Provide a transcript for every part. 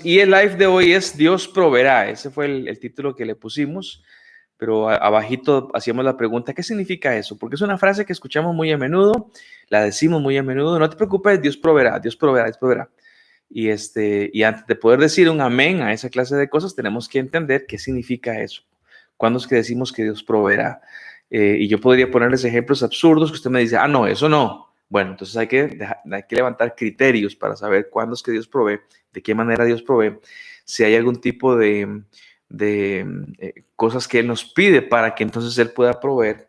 Y el live de hoy es Dios proveerá. Ese fue el título que le pusimos, pero abajito hacíamos la pregunta, ¿qué significa eso? Porque es una frase que escuchamos muy a menudo, la decimos muy a menudo, no te preocupes, Dios proveerá, Dios proveerá, Dios proveerá. Y antes de poder decir un amén a esa clase de cosas, tenemos que entender qué significa eso. ¿Cuándo es que decimos que Dios proveerá? Y yo podría ponerles ejemplos absurdos que usted me dice, no, eso no. Bueno, entonces hay que levantar criterios para saber cuándo es que Dios provee, de qué manera Dios provee, si hay algún tipo de cosas que Él nos pide para que entonces Él pueda proveer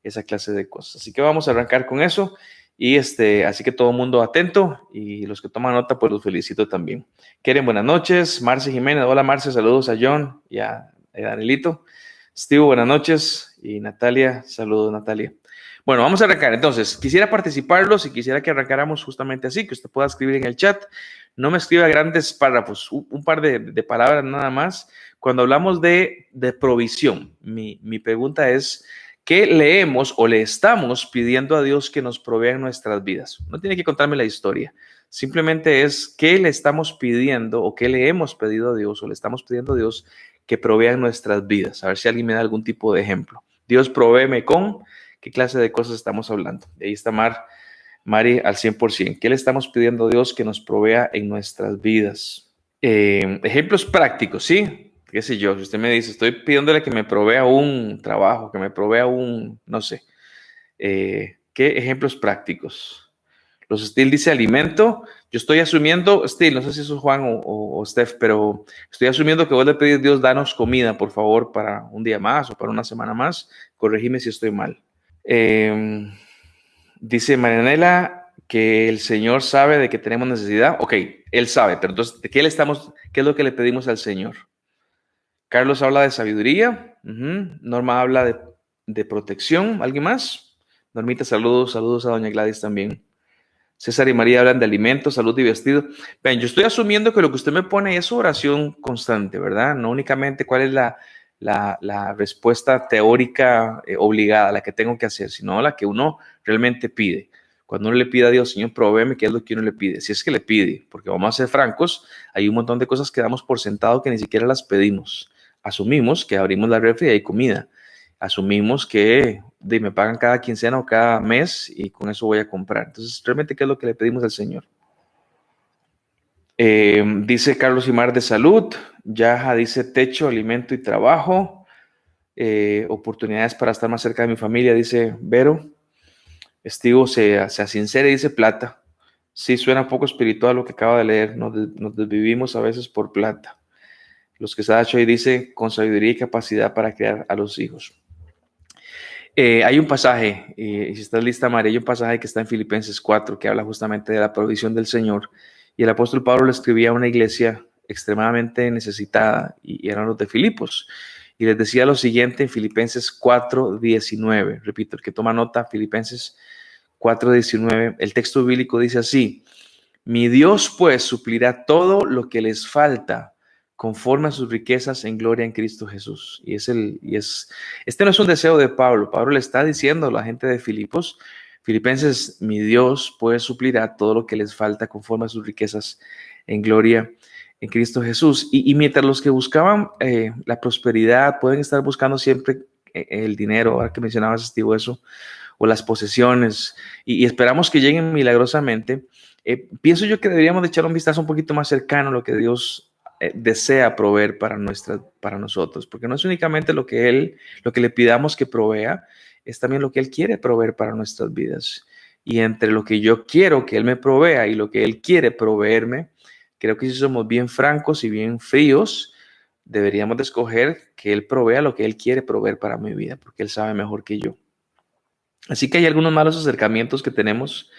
esa clase de cosas. Así que vamos a arrancar con eso. Y así que todo el mundo atento y los que toman nota, pues los felicito también. Keren, buenas noches. Marce Jiménez, hola Marce, saludos a John y a Danielito. Steve, buenas noches. Y Natalia, saludos Natalia. Bueno, vamos a arrancar. Entonces, quisiera participarlos y quisiera que arrancáramos justamente así, que usted pueda escribir en el chat. No me escriba grandes párrafos, un par de palabras nada más. Cuando hablamos de provisión, mi pregunta es, ¿qué leemos o le estamos pidiendo a Dios que nos provea en nuestras vidas? No tiene que contarme la historia. Simplemente es qué le estamos pidiendo o qué le hemos pedido a Dios o le estamos pidiendo a Dios que provea en nuestras vidas. A ver si alguien me da algún tipo de ejemplo. Dios provéeme con qué clase de cosas estamos hablando. De ahí está Mari al 100%. ¿Qué le estamos pidiendo a Dios que nos provea en nuestras vidas? Ejemplos prácticos, ¿sí? Qué sé yo, si usted me dice, estoy pidiéndole que me provea un trabajo, que me provea no sé. ¿Qué ejemplos prácticos? Los Steel dice alimento. Yo estoy asumiendo, Steel, no sé si eso es Juan o Steph, pero estoy asumiendo que vos le pedís, Dios, danos comida, por favor, para un día más o para una semana más. Corregime si estoy mal. Dice Marianela que el Señor sabe de que tenemos necesidad. Ok, Él sabe, pero entonces, ¿qué es lo que le pedimos al Señor? Carlos habla de sabiduría. Norma habla de protección. ¿Alguien más? Normita, saludos a doña Gladys también. César y María hablan de alimentos, salud y vestido. Ven, yo estoy asumiendo que lo que usted me pone es oración constante, ¿verdad? No únicamente cuál es la respuesta teórica obligada, la que tengo que hacer, sino la que uno realmente pide. Cuando uno le pide a Dios, Señor, provéeme, ¿qué es lo que uno le pide? Si es que le pide, porque vamos a ser francos, hay un montón de cosas que damos por sentado que ni siquiera las pedimos. Asumimos que abrimos la refri y hay comida. Asumimos que me pagan cada quincena o cada mes y con eso voy a comprar. Entonces, realmente, ¿qué es lo que le pedimos al Señor? Dice Carlos Imar de salud. Yaja dice techo, alimento y trabajo. Oportunidades para estar más cerca de mi familia, dice Vero. Estivo se asincera y dice plata. Sí, suena poco espiritual lo que acaba de leer. Nos desvivimos a veces por plata. Los que se ha hecho ahí dice con sabiduría y capacidad para crear a los hijos. Hay un pasaje, y si estás lista, María, hay un pasaje que está en Filipenses 4 que habla justamente de la provisión del Señor. Y el apóstol Pablo le escribía a una iglesia extremadamente necesitada, y eran los de Filipos. Y les decía lo siguiente en Filipenses 4:19. Repito, el que toma nota, Filipenses 4:19. El texto bíblico dice así: mi Dios pues suplirá todo lo que les falta conforme a sus riquezas en gloria en Cristo Jesús. Este no es un deseo de Pablo. Pablo le está diciendo a la gente de Filipenses, mi Dios pues suplirá todo lo que les falta conforme a sus riquezas en gloria en Cristo Jesús. Y mientras los que buscaban la prosperidad pueden estar buscando siempre el dinero, ahora que mencionabas, Steve, eso, o las posesiones, y esperamos que lleguen milagrosamente, pienso yo que deberíamos de echar un vistazo un poquito más cercano a lo que Dios desea proveer para nosotros, porque no es únicamente lo que le pidamos que provea, es también lo que Él quiere proveer para nuestras vidas. Y entre lo que yo quiero que Él me provea y lo que Él quiere proveerme, creo que si somos bien francos y bien fríos, deberíamos de escoger que Él provea lo que Él quiere proveer para mi vida, porque Él sabe mejor que yo. Así que hay algunos malos acercamientos que tenemos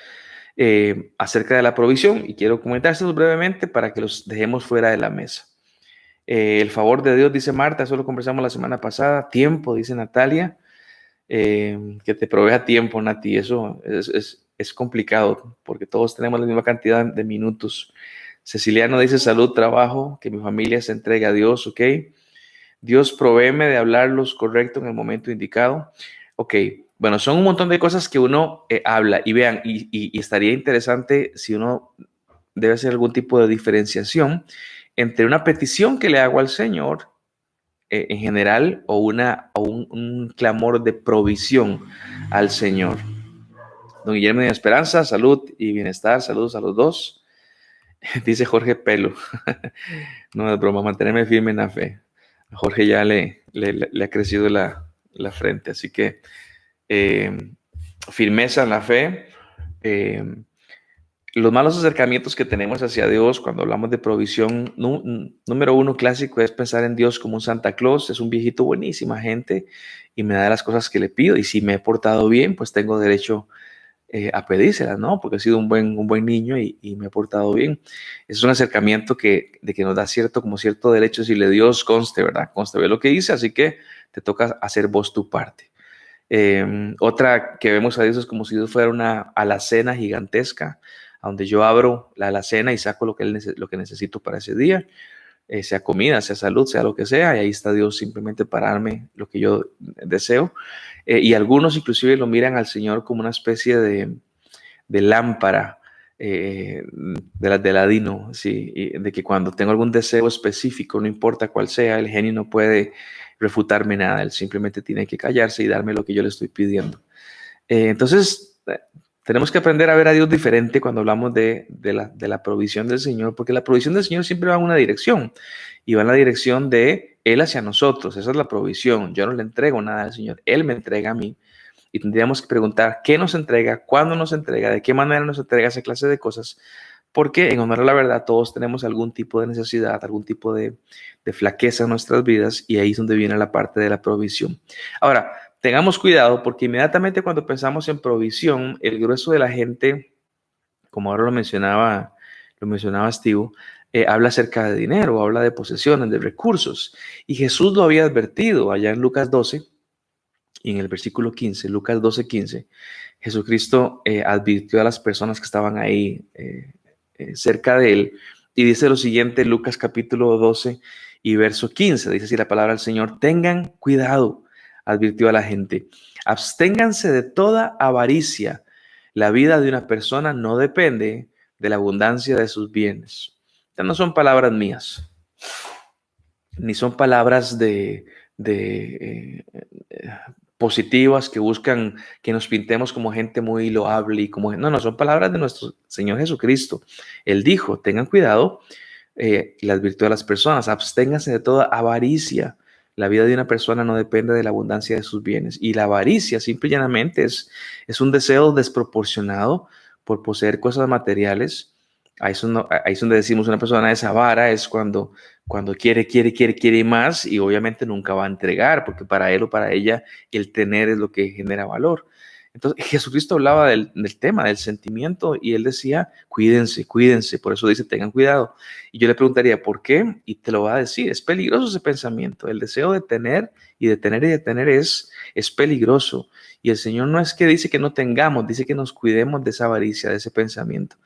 acerca de la provisión y quiero comentárselos brevemente para que los dejemos fuera de la mesa. El favor de Dios, dice Marta, eso lo conversamos la semana pasada. Tiempo, dice Natalia, que te provea tiempo, Nati. Eso es complicado porque todos tenemos la misma cantidad de minutos. Ceciliano dice salud, trabajo, que mi familia se entregue a Dios, ok. Dios provéeme de hablar los correcto en el momento indicado. Ok, bueno, son un montón de cosas que uno habla y vean, y estaría interesante si uno debe hacer algún tipo de diferenciación entre una petición que le hago al Señor en general o un clamor de provisión al Señor. Don Guillermo de Esperanza, salud y bienestar, saludos a los dos. Dice Jorge Pelo, no es broma, mantenerme firme en la fe. A Jorge ya le ha crecido la frente, así que firmeza en la fe. Los malos acercamientos que tenemos hacia Dios cuando hablamos de provisión, número uno clásico es pensar en Dios como un Santa Claus, es un viejito buenísima gente y me da las cosas que le pido y si me he portado bien, pues tengo derecho a pedírselas, ¿no? Porque he sido un buen niño y me he portado bien. Es un acercamiento de que nos da como cierto derecho decirle Dios conste, ¿verdad? Conste, ve lo que hice, así que te toca hacer vos tu parte. Otra que vemos a Dios es como si Dios fuera una alacena gigantesca, donde yo abro la alacena y saco lo que necesito para ese día, sea comida, sea salud, sea lo que sea, y ahí está Dios simplemente para darme lo que yo deseo. Y algunos inclusive lo miran al Señor como una especie de lámpara, de las de Aladino, ¿sí? Y de que cuando tengo algún deseo específico, no importa cuál sea, el genio no puede refutarme nada, él simplemente tiene que callarse y darme lo que yo le estoy pidiendo. Entonces, tenemos que aprender a ver a Dios diferente cuando hablamos de la provisión del Señor, porque la provisión del Señor siempre va en una dirección, y va en la dirección de Él hacia nosotros. Esa es la provisión. Yo no le entrego nada al Señor, Él me entrega a mí. Y tendríamos que preguntar qué nos entrega, cuándo nos entrega, de qué manera nos entrega esa clase de cosas, porque en honor a la verdad todos tenemos algún tipo de necesidad, algún tipo de flaqueza en nuestras vidas, y ahí es donde viene la parte de la provisión. Ahora, tengamos cuidado porque inmediatamente cuando pensamos en provisión, el grueso de la gente, como ahora lo mencionaba Steve, habla acerca de dinero, habla de posesiones, de recursos. Y Jesús lo había advertido allá en Lucas 12 y en el versículo 15, Lucas 12, 15, Jesucristo advirtió a las personas que estaban ahí cerca de él y dice lo siguiente, Lucas capítulo 12 y verso 15, dice así la palabra del Señor: tengan cuidado, advirtió a la gente, absténganse de toda avaricia. La vida de una persona no depende de la abundancia de sus bienes. Estas no son palabras mías, ni son palabras positivas que buscan que nos pintemos como gente muy loable y como no, son palabras de nuestro Señor Jesucristo. Él dijo, tengan cuidado, le advirtió a las personas, absténganse de toda avaricia. La vida de una persona no depende de la abundancia de sus bienes. Y la avaricia, simple y llanamente, es un deseo desproporcionado por poseer cosas materiales. Ahí es donde decimos una persona es avara, es cuando quiere más y obviamente nunca va a entregar, porque para él o para ella el tener es lo que genera valor. Entonces Jesucristo hablaba del tema, del sentimiento, y él decía, cuídense, por eso dice, tengan cuidado. Y yo le preguntaría, ¿por qué? Y te lo va a decir, es peligroso ese pensamiento, el deseo de tener y de tener es peligroso. Y el Señor no es que dice que no tengamos, dice que nos cuidemos de esa avaricia, de ese pensamiento.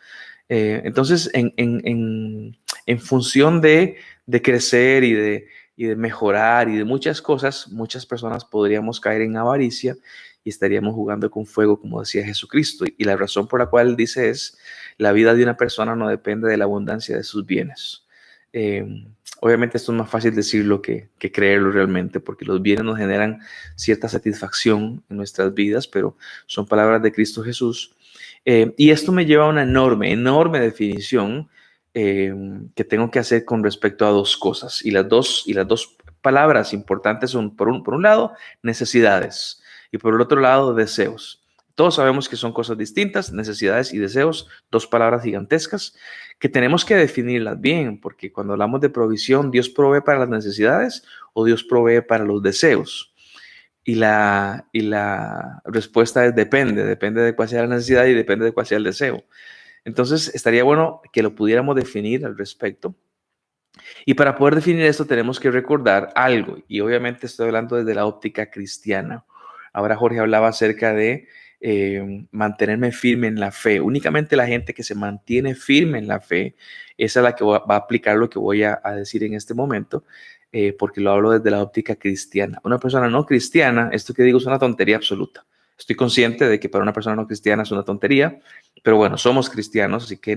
Entonces, en función de crecer y de mejorar y de muchas cosas, muchas personas podríamos caer en avaricia y estaríamos jugando con fuego, como decía Jesucristo. Y la razón por la cual él dice es, la vida de una persona no depende de la abundancia de sus bienes. Obviamente esto es más fácil decirlo que creerlo realmente, porque los bienes nos generan cierta satisfacción en nuestras vidas, pero son palabras de Cristo Jesús. Y esto me lleva a una enorme definición que tengo que hacer con respecto a dos cosas. Y las dos palabras importantes son, por un lado, necesidades y por el otro lado, deseos. Todos sabemos que son cosas distintas, necesidades y deseos, dos palabras gigantescas que tenemos que definirlas bien, porque cuando hablamos de provisión, ¿Dios provee para las necesidades o Dios provee para los deseos? Y la respuesta es depende de cuál sea la necesidad y depende de cuál sea el deseo. Entonces, estaría bueno que lo pudiéramos definir al respecto. Y para poder definir esto tenemos que recordar algo, y obviamente estoy hablando desde la óptica cristiana. Ahora Jorge hablaba acerca de mantenerme firme en la fe. Únicamente la gente que se mantiene firme en la fe, esa es la que va a aplicar lo que voy a decir en este momento, porque lo hablo desde la óptica cristiana. Una persona no cristiana, esto que digo es una tontería absoluta. Estoy consciente de que para una persona no cristiana es una tontería, pero bueno, somos cristianos, así que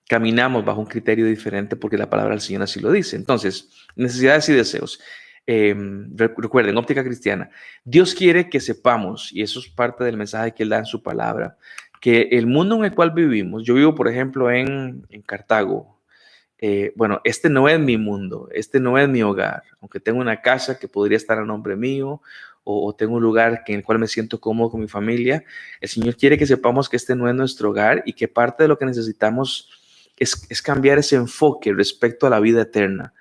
caminamos bajo un criterio diferente porque la palabra del Señor así lo dice. Entonces, necesidades y deseos. Recuerden, óptica cristiana, Dios quiere que sepamos, y eso es parte del mensaje que Él da en su palabra, que el mundo en el cual vivimos, yo vivo, por ejemplo, en Cartago. Bueno, este no es mi mundo, este no es mi hogar, aunque tengo una casa que podría estar a nombre mío o tengo un lugar en el cual me siento cómodo con mi familia. El Señor quiere que sepamos que este no es nuestro hogar y que parte de lo que necesitamos es cambiar ese enfoque respecto a la vida eterna.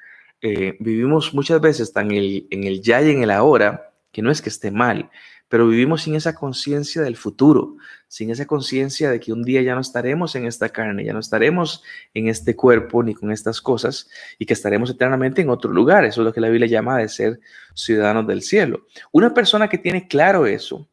Vivimos muchas veces tan en el ya y en el ahora, que no es que esté mal, pero vivimos sin esa conciencia del futuro, sin esa conciencia de que un día ya no estaremos en esta carne, ya no estaremos en este cuerpo ni con estas cosas y que estaremos eternamente en otro lugar. Eso es lo que la Biblia llama de ser ciudadanos del cielo. Una persona que tiene claro eso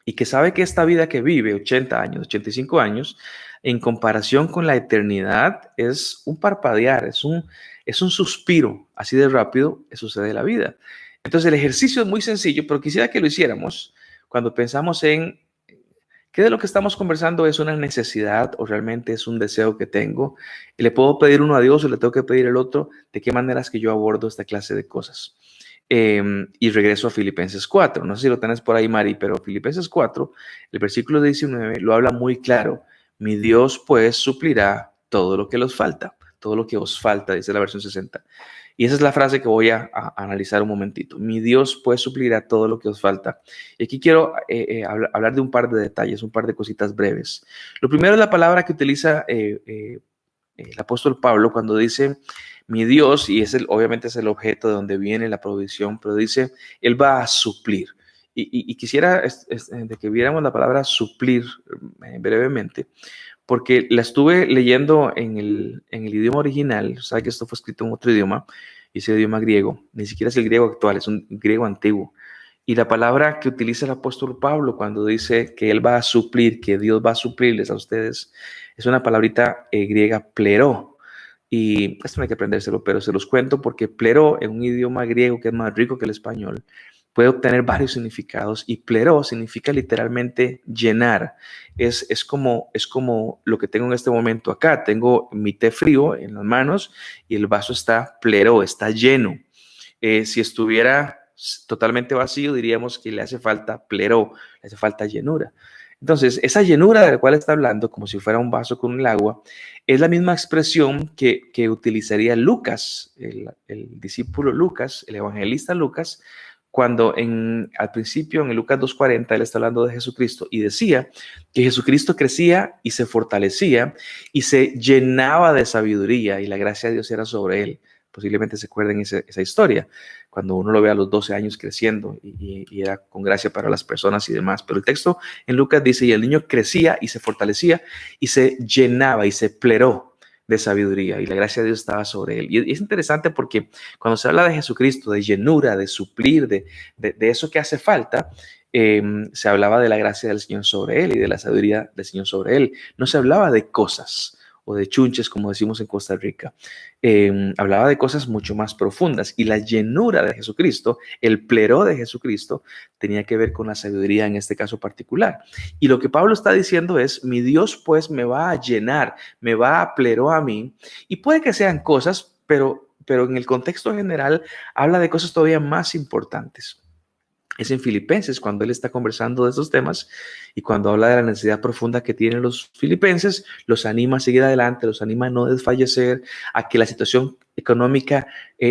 y que sabe que esta vida que vive, 80 años, 85 años, en comparación con la eternidad, es un parpadear, es un suspiro, así de rápido sucede la vida. Entonces el ejercicio es muy sencillo, pero quisiera que lo hiciéramos cuando pensamos en qué de lo que estamos conversando es una necesidad o realmente es un deseo que tengo. Y le puedo pedir uno a Dios o le tengo que pedir el otro, de qué maneras que yo abordo esta clase de cosas. Y regreso a Filipenses 4. No sé si lo tenés por ahí, Mari, pero Filipenses 4, el versículo 19, lo habla muy claro. Mi Dios pues suplirá todo lo que los falta, todo lo que os falta, dice la versión 60. Y esa es la frase que voy a analizar un momentito. Mi Dios pues suplirá todo lo que os falta. Y aquí quiero hablar de un par de detalles, un par de cositas breves. Lo primero es la palabra que utiliza el apóstol Pablo cuando dice mi Dios, y obviamente es el objeto de donde viene la provisión, pero dice, Él va a suplir. Y quisiera de que viéramos la palabra suplir brevemente, porque la estuve leyendo en el idioma original. Sabe que esto fue escrito en otro idioma, y ese idioma griego, ni siquiera es el griego actual, es un griego antiguo. Y la palabra que utiliza el apóstol Pablo cuando dice que Él va a suplir, que Dios va a suplirles a ustedes, es una palabrita griega plero. Y esto no hay que aprendérselo, pero se los cuento porque plero en un idioma griego que es más rico que el español puede obtener varios significados y plero significa literalmente llenar. Es como lo que tengo en este momento acá. Tengo mi té frío en las manos y el vaso está plero, está lleno. Si estuviera totalmente vacío, diríamos que le hace falta plero, le hace falta llenura. Entonces, esa llenura de la cual está hablando, como si fuera un vaso con el agua, es la misma expresión que utilizaría Lucas, el discípulo Lucas, el evangelista Lucas, cuando al principio en el Lucas 2:40 él está hablando de Jesucristo y decía que Jesucristo crecía y se fortalecía y se llenaba de sabiduría y la gracia de Dios era sobre él. Posiblemente se acuerden esa historia, cuando uno lo ve a los 12 años creciendo y era con gracia para las personas y demás. Pero el texto en Lucas dice, y el niño crecía y se fortalecía y se llenaba y se pleró de sabiduría y la gracia de Dios estaba sobre él. Y es interesante porque cuando se habla de Jesucristo, de llenura, de suplir, de eso que hace falta, se hablaba de la gracia del Señor sobre él y de la sabiduría del Señor sobre él. No se hablaba de cosas o de chunches, como decimos en Costa Rica. Hablaba de cosas mucho más profundas y la llenura de Jesucristo, el pleró de Jesucristo, tenía que ver con la sabiduría en este caso particular. Y lo que Pablo está diciendo es, mi Dios pues me va a llenar, me va a pleró a mí, y puede que sean cosas, pero en el contexto general habla de cosas todavía más importantes. Es en Filipenses cuando él está conversando de estos temas y cuando habla de la necesidad profunda que tienen los filipenses, los anima a seguir adelante, los anima a no desfallecer, a que la situación económica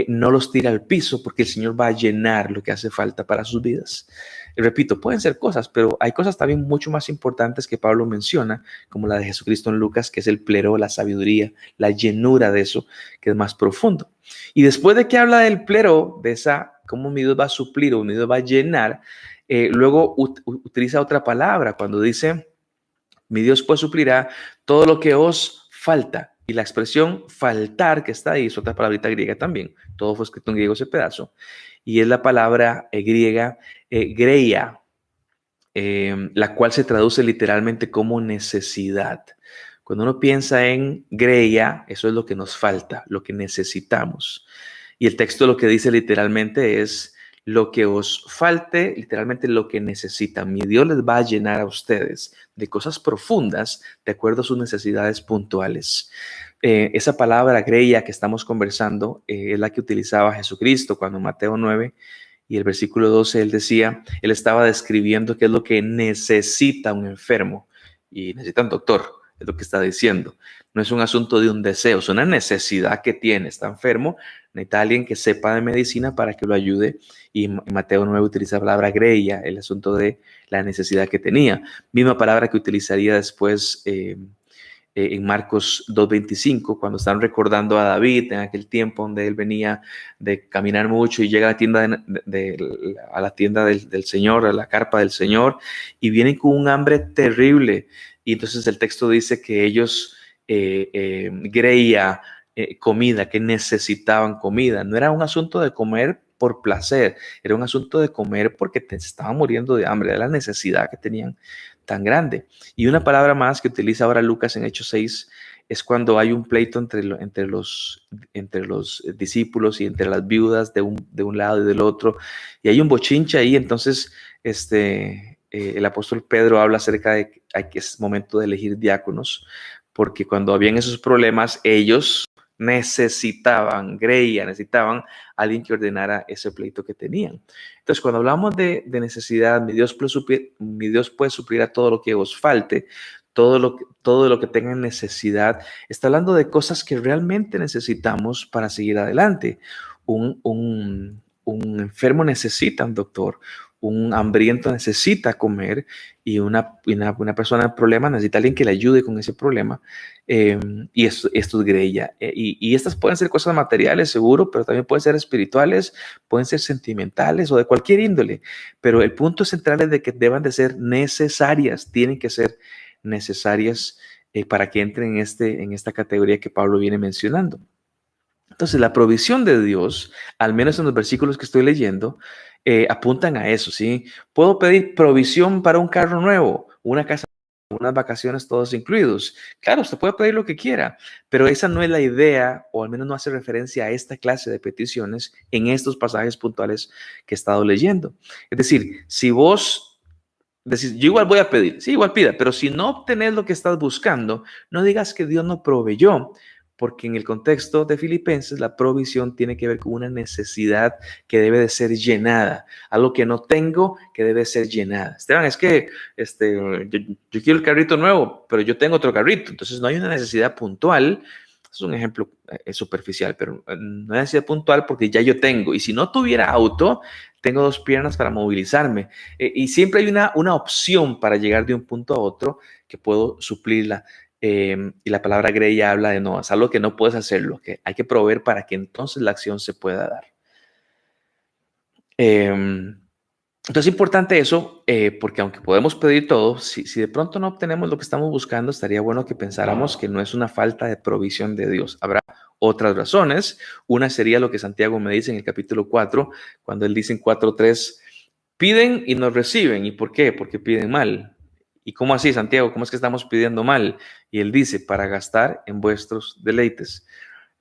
no los tire al piso, porque el Señor va a llenar lo que hace falta para sus vidas. Y repito, pueden ser cosas, pero hay cosas también mucho más importantes que Pablo menciona, como la de Jesucristo en Lucas, que es el plero, la sabiduría, la llenura de eso, que es más profundo. Y después de que habla del plero, de esa, cómo mi Dios va a suplir o mi Dios va a llenar, luego utiliza otra palabra cuando dice, mi Dios pues suplirá todo lo que os falta. Y la expresión faltar que está ahí es otra palabrita griega también. Todo fue escrito en griego ese pedazo. Y es la palabra griega greia, la cual se traduce literalmente como necesidad. Cuando uno piensa en greia, eso es lo que nos falta, lo que necesitamos. Y el texto lo que dice literalmente es lo que os falte, literalmente lo que necesitan. Mi Dios les va a llenar a ustedes de cosas profundas de acuerdo a sus necesidades puntuales. Esa palabra greia que estamos conversando es la que utilizaba Jesucristo cuando en Mateo 9 y el versículo 12 él decía, él estaba describiendo qué es lo que necesita un enfermo y necesita un doctor, es lo que está diciendo. No es un asunto de un deseo, es una necesidad que tiene, está enfermo, necesita alguien que sepa de medicina para que lo ayude. Y Mateo 9 utiliza la palabra greia, el asunto de la necesidad que tenía. Misma palabra que utilizaría después en Marcos 2:25, cuando están recordando a David en aquel tiempo donde él venía de caminar mucho y llega a la tienda, a la tienda del Señor, a la carpa del Señor, y vienen con un hambre terrible. Y entonces el texto dice que ellos greía comida, que necesitaban comida. No era un asunto de comer por placer, era un asunto de comer porque se estaban muriendo de hambre, de la necesidad que tenían tan grande. Y una palabra más que utiliza ahora Lucas en Hechos 6 es cuando hay un pleito entre los discípulos y entre las viudas de un lado y del otro, y hay un bochinche ahí. Entonces el apóstol Pedro habla acerca de que es momento de elegir diáconos, porque cuando habían esos problemas, ellos necesitaban alguien que ordenara ese pleito que tenían. Entonces, cuando hablamos de necesidad, mi Dios puede suplir a todo lo que os falte, todo lo que tengan necesidad. Está hablando de cosas que realmente necesitamos para seguir adelante. Un enfermo necesita un doctor, un hambriento necesita comer y una persona en problema necesita alguien que le ayude con ese problema. Y esto es greia. Y estas pueden ser cosas materiales, seguro, pero también pueden ser espirituales, pueden ser sentimentales o de cualquier índole. Pero el punto central es de que deban de ser necesarias, tienen que ser necesarias para que entren en esta categoría que Pablo viene mencionando. Entonces, la provisión de Dios, al menos en los versículos que estoy leyendo, apuntan a eso, ¿sí? Puedo pedir provisión para un carro nuevo, una casa, unas vacaciones, todos incluidos. Claro, usted puede pedir lo que quiera, pero esa no es la idea, o al menos no hace referencia a esta clase de peticiones en estos pasajes puntuales que he estado leyendo. Es decir, si vos decís, yo igual voy a pedir, sí, igual pida, pero si no obtenés lo que estás buscando, no digas que Dios no proveyó, porque en el contexto de Filipenses la provisión tiene que ver con una necesidad que debe de ser llenada, algo que no tengo que debe ser llenada. Esteban, es que yo quiero el carrito nuevo, pero yo tengo otro carrito, entonces no hay una necesidad puntual. Es un ejemplo superficial, pero no hay necesidad puntual porque ya yo tengo, y si no tuviera auto, tengo dos piernas para movilizarme, y siempre hay una opción para llegar de un punto a otro que puedo suplirla. Y la palabra greia habla de no, es algo que no puedes hacerlo, que hay que proveer para que entonces la acción se pueda dar. Entonces es importante eso, porque aunque podemos pedir todo, si de pronto no obtenemos lo que estamos buscando, estaría bueno que pensáramos que no es una falta de provisión de Dios. Habrá otras razones. Una sería lo que Santiago me dice en el capítulo 4, cuando él dice en 4:3, piden y no reciben. ¿Y por qué? Porque piden mal. ¿Y cómo así, Santiago? ¿Cómo es que estamos pidiendo mal? Y él dice, para gastar en vuestros deleites.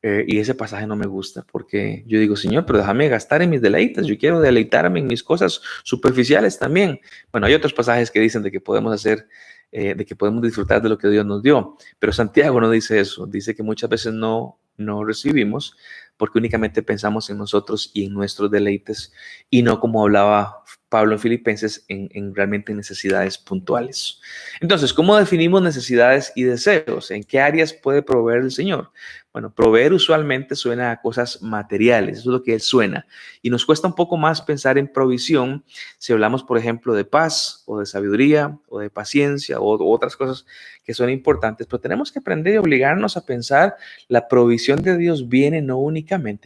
Y ese pasaje no me gusta porque yo digo, Señor, pero déjame gastar en mis deleites. Yo quiero deleitarme en mis cosas superficiales también. Bueno, hay otros pasajes que dicen de que podemos hacer, de que podemos disfrutar de lo que Dios nos dio. Pero Santiago no dice eso. Dice que muchas veces no recibimos porque únicamente pensamos en nosotros y en nuestros deleites y no como hablaba Pablo en Filipenses en realmente necesidades puntuales. Entonces, ¿cómo definimos necesidades y deseos? ¿En qué áreas puede proveer el Señor? Bueno, proveer usualmente suena a cosas materiales, eso es lo que él suena. Y nos cuesta un poco más pensar en provisión si hablamos, por ejemplo, de paz o de sabiduría o de paciencia o otras cosas que son importantes, pero tenemos que aprender y obligarnos a pensar la provisión de Dios viene no únicamente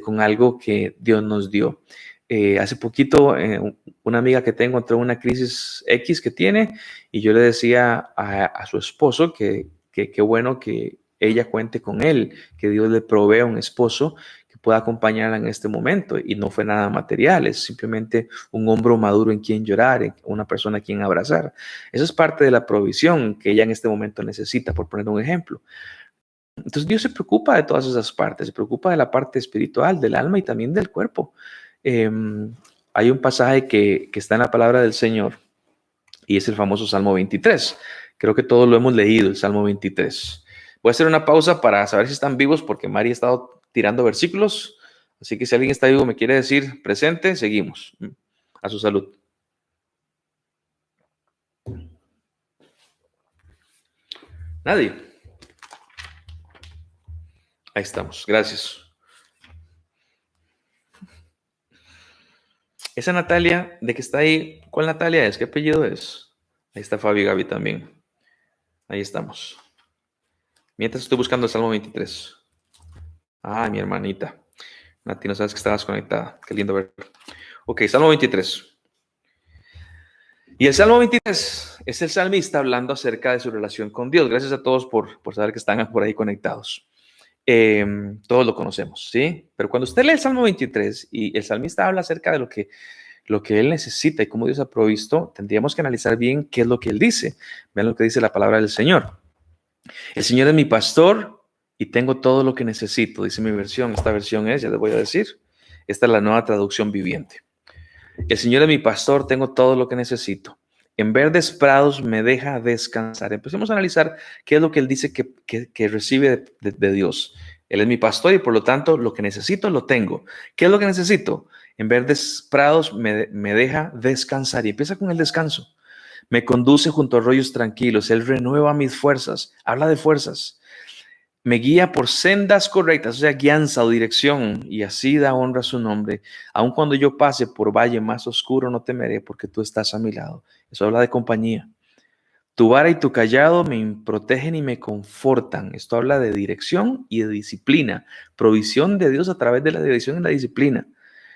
con algo que Dios nos dio. Hace poquito, una amiga que tengo entró en una crisis X que tiene y yo le decía a su esposo que qué bueno que ella cuente con él, que Dios le provea un esposo que pueda acompañarla en este momento. Y no fue nada material, es simplemente un hombro maduro en quien llorar, una persona a quien abrazar. Eso es parte de la provisión que ella en este momento necesita, por poner un ejemplo. Entonces Dios se preocupa de todas esas partes, se preocupa de la parte espiritual, del alma y también del cuerpo. Eh, Hay un pasaje que está en la palabra del Señor y es el famoso Salmo 23. Creo que todos lo hemos leído, el Salmo 23. Voy a hacer una pausa para saber si están vivos porque Mari ha estado tirando versículos. Así que si alguien está vivo me quiere decir presente, seguimos. A su salud. Nadie. Ahí estamos. Gracias. Esa Natalia, de que está ahí, ¿cuál Natalia es? ¿Qué apellido es? Ahí está Fabi y Gaby también. Ahí estamos. Mientras estoy buscando el Salmo 23. Ah, mi hermanita. Nati, no sabes que estabas conectada. Qué lindo ver. Ok, Salmo 23. Y el Salmo 23 es el salmista hablando acerca de su relación con Dios. Gracias a todos por saber que están por ahí conectados. Todos lo conocemos, ¿sí? Pero cuando usted lee el Salmo 23 y el salmista habla acerca de lo que él necesita y cómo Dios ha provisto, tendríamos que analizar bien qué es lo que él dice. Vean lo que dice la palabra del Señor. El Señor es mi pastor y tengo todo lo que necesito, dice mi versión. Esta versión es, ya les voy a decir, esta es la nueva traducción viviente. El Señor es mi pastor, tengo todo lo que necesito. En verdes prados me deja descansar. Empecemos a analizar qué es lo que él dice que recibe de Dios. Él es mi pastor y por lo tanto lo que necesito lo tengo. ¿Qué es lo que necesito? En verdes prados me deja descansar y empieza con el descanso. Me conduce junto a arroyos tranquilos. Él renueva mis fuerzas. Habla de fuerzas. Me guía por sendas correctas, o sea, guianza o dirección, y así da honra a su nombre. Aun cuando yo pase por valle más oscuro, no temeré, porque tú estás a mi lado. Eso habla de compañía. Tu vara y tu callado me protegen y me confortan. Esto habla de dirección y de disciplina. Provisión de Dios a través de la dirección y la disciplina.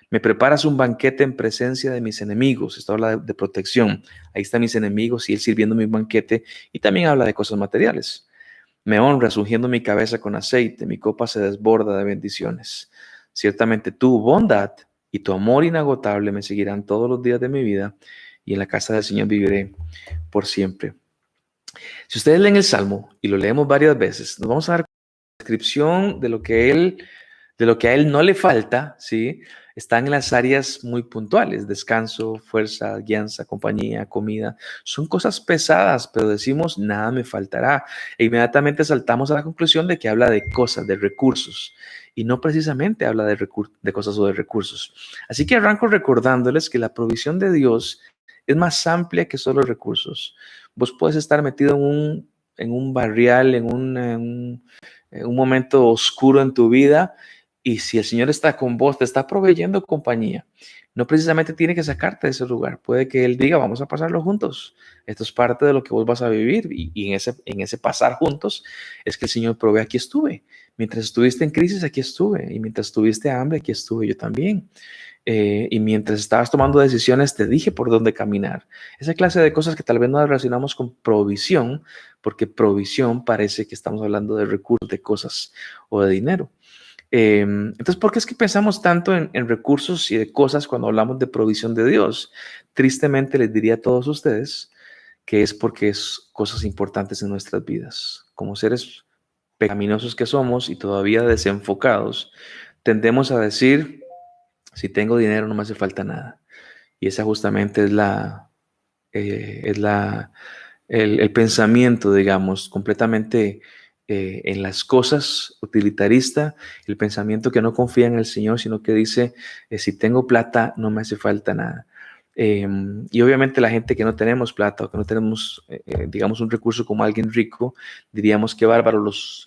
Me preparas un banquete en presencia de mis enemigos. Esto habla de protección. Ahí están mis enemigos y él sirviendo mi banquete. Y también habla de cosas materiales. Me honras ungiendo mi cabeza con aceite, mi copa se desborda de bendiciones. Ciertamente tu bondad y tu amor inagotable me seguirán todos los días de mi vida y en la casa del Señor viviré por siempre. Si ustedes leen el Salmo y lo leemos varias veces, nos vamos a dar una descripción de lo que a él no le falta, ¿sí? Están en las áreas muy puntuales: descanso, fuerza, guianza, compañía, comida. Son cosas pesadas, pero decimos, nada me faltará. E inmediatamente saltamos a la conclusión de que habla de cosas, de recursos, y no precisamente habla de cosas o de recursos. Así que arranco recordándoles que la provisión de Dios es más amplia que solo recursos. Vos puedes estar metido en un barrial, en un momento oscuro en tu vida, y si el Señor está con vos, te está proveyendo compañía. No precisamente tiene que sacarte de ese lugar. Puede que Él diga, vamos a pasarlo juntos. Esto es parte de lo que vos vas a vivir. Y en ese pasar juntos es que el Señor provee. Aquí estuve. Mientras estuviste en crisis, aquí estuve. Y mientras tuviste hambre, aquí estuve yo también. Y mientras estabas tomando decisiones, te dije por dónde caminar. Esa clase de cosas que tal vez no relacionamos con provisión, porque provisión parece que estamos hablando de recursos, de cosas o de dinero. Entonces, ¿por qué es que pensamos tanto en recursos y de cosas cuando hablamos de provisión de Dios? Tristemente les diría a todos ustedes que es porque es cosas importantes en nuestras vidas. Como seres pecaminosos que somos y todavía desenfocados, tendemos a decir, si tengo dinero no me hace falta nada. Y esa justamente es el pensamiento, digamos, completamente en las cosas, utilitarista, el pensamiento que no confía en el Señor, sino que dice, si tengo plata, no me hace falta nada. Y obviamente la gente que no tenemos plata o que no tenemos, digamos, un recurso como alguien rico, diríamos que bárbaro los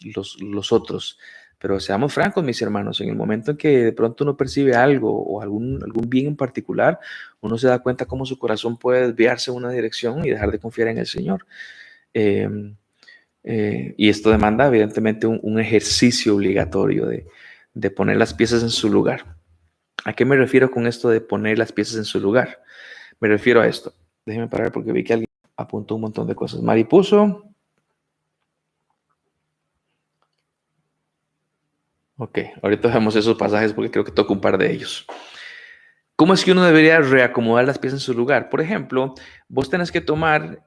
otros. Pero seamos francos, mis hermanos, en el momento en que de pronto uno percibe algo o algún bien en particular, uno se da cuenta cómo su corazón puede desviarse en una dirección y dejar de confiar en el Señor. Eh, y esto demanda, evidentemente, un ejercicio obligatorio de poner las piezas en su lugar. ¿A qué me refiero con esto de poner las piezas en su lugar? Me refiero a esto. Déjenme parar porque vi que alguien apuntó un montón de cosas. Mari puso. Ok, ahorita vemos esos pasajes porque creo que toca un par de ellos. ¿Cómo es que uno debería reacomodar las piezas en su lugar? Por ejemplo, vos tenés que tomar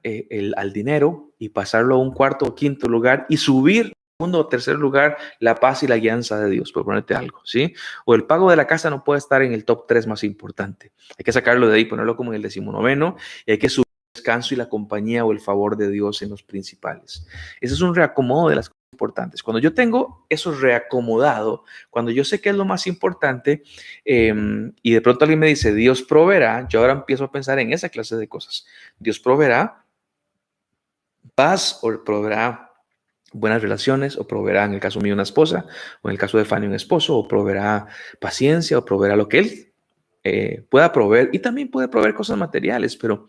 al dinero y pasarlo a un cuarto o quinto lugar y subir segundo o tercer lugar la paz y la guianza de Dios, por ponerte algo, ¿sí? O el pago de la casa no puede estar en el top 3 más importante. Hay que sacarlo de ahí, ponerlo como en el 19º, y hay que subir el descanso y la compañía o el favor de Dios en los principales. Ese es un reacomodo de las cosas importantes. Cuando yo tengo eso reacomodado, cuando yo sé que es lo más importante, y de pronto alguien me dice, Dios proveerá, yo ahora empiezo a pensar en esa clase de cosas. Dios proveerá paz o proveerá buenas relaciones, o proveerá, en el caso mío, una esposa, o en el caso de Fanny, un esposo, o proveerá paciencia, o proveerá lo que él pueda proveer, y también puede proveer cosas materiales, pero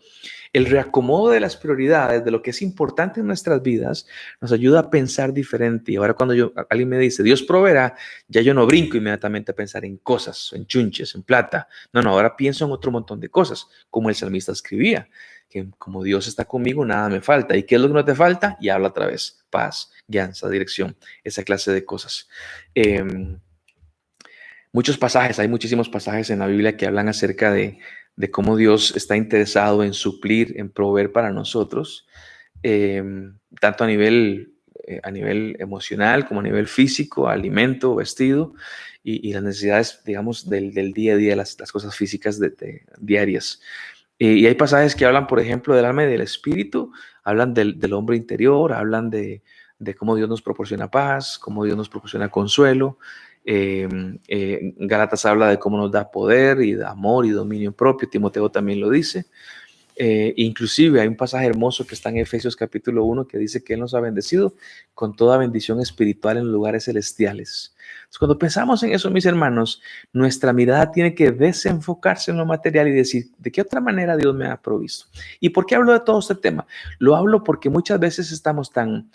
el reacomodo de las prioridades, de lo que es importante en nuestras vidas, nos ayuda a pensar diferente. Y ahora cuando alguien me dice, Dios proveerá, ya yo no brinco inmediatamente a pensar en cosas, en chunches, en plata. No, ahora pienso en otro montón de cosas, como el salmista escribía, que como Dios está conmigo, nada me falta. ¿Y qué es lo que no te falta? Y habla otra vez, paz, guianza, dirección, esa clase de cosas. Muchos pasajes, hay muchísimos pasajes en la Biblia que hablan acerca de cómo Dios está interesado en suplir, en proveer para nosotros, eh, tanto a nivel emocional como a nivel físico, alimento, vestido y las necesidades, digamos, del día a día, las cosas físicas diarias. Y hay pasajes que hablan, por ejemplo, del alma y del espíritu, hablan del hombre interior, hablan de cómo Dios nos proporciona paz, cómo Dios nos proporciona consuelo. Gálatas habla de cómo nos da poder y da amor y dominio propio. Timoteo también lo dice. Inclusive hay un pasaje hermoso que está en Efesios capítulo 1 que dice que Él nos ha bendecido con toda bendición espiritual en lugares celestiales. Entonces, cuando pensamos en eso, mis hermanos, nuestra mirada tiene que desenfocarse en lo material y decir, ¿de qué otra manera Dios me ha provisto? ¿Y por qué hablo de todo este tema? Lo hablo porque muchas veces estamos tan